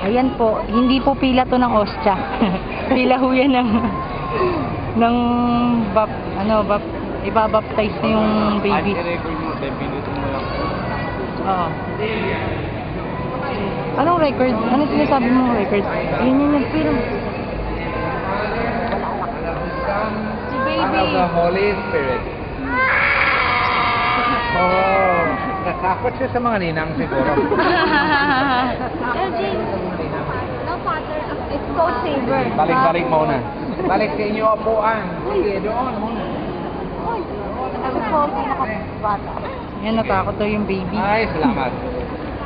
Ayan po, hindi po pila to ng ostya. Pila ho yan ng ibabaptize na yung baby. Oo. Anong record? Ano sinasabi mong record? Yun yung nag-film. Si baby. Of the Holy Spirit. Oh, natakot siya sa mga ninang siguro. LJ, no father, it's code saver. Balik-balik muna. Balik sa inyo upuan. Sige, doon muna. Ako po, pinakabata. Yan, natakot daw yung baby. Ay, salamat.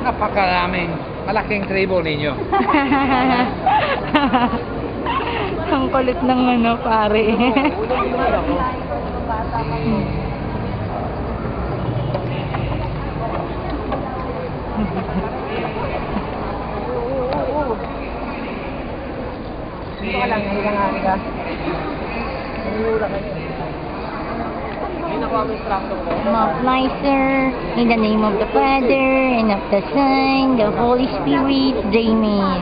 Napakaraming malaking tribo ninyo. Ang kulit ng pare. Dito ka lang, hilang hari ka. Nangihula ka niya. Hindi na ako instructor ko. Mouth-nicer, in the name of the Father, and of the Son, the Holy Spirit, Amen.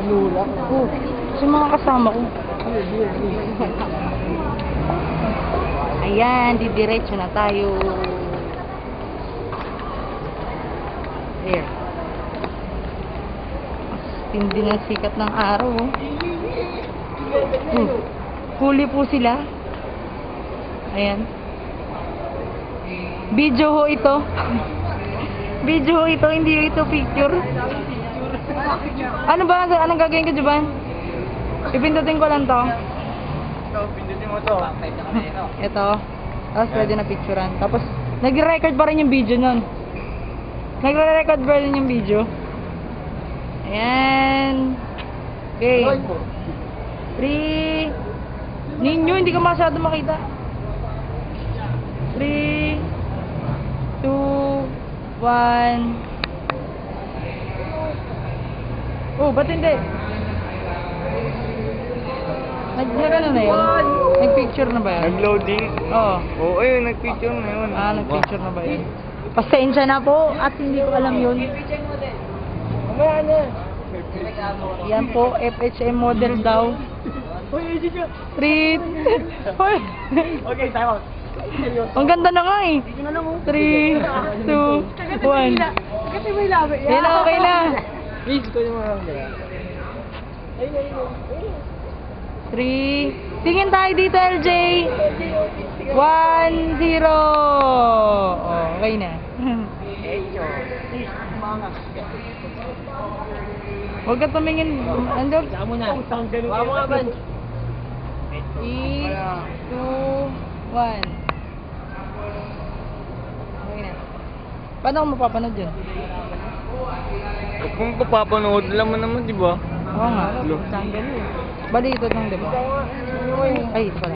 Nangihula? Oh, sa mga kasama ko. Ayan, didiretso na tayo. There. Mas tindi ng sikat ng araw. Huli po sila. Ayan. Video ho ito. Video ho ito, hindi ito picture. Ano ba? Anong gagawin ko, Juban? Ipindutin ko lang to. Ito, pindutin mo to. Ito. Tapos pwede na picturean. Tapos, nag-record pa rin yung video nun. Nagre-record pa rin yung video. Ayan. Okay. 3. Ninyo, hindi ka masyado makita. 3, 2, 1. Oh, ba't hindi? Nag-ano na yun? Nag-picture na ba yun? Nag-loading? Oo. Oo, ayun, nag-picture na yun. Nag-picture na ba yun? Pasensya na po at hindi ko alam yun. Mamaya na. Yan po, FHM model daw. Street. Okay, time out. Ang ganda na nga eh. 3, 2, 1. Kasi may labi yan. Yan na, okay na. Please, ko yung mga kamera. 3. Tingin tayo dito, LJ. 1, 0. Oh, okay na. Huwag ka tumingin. Andog. Saan mo na? Wala mo nga ba? 3, 2, 1. Okay na. Paano ako mapapanood yun? Kung papapanood lang mo naman, di ba? Oo nga. Ba dito lang, di ba? Ay, pala.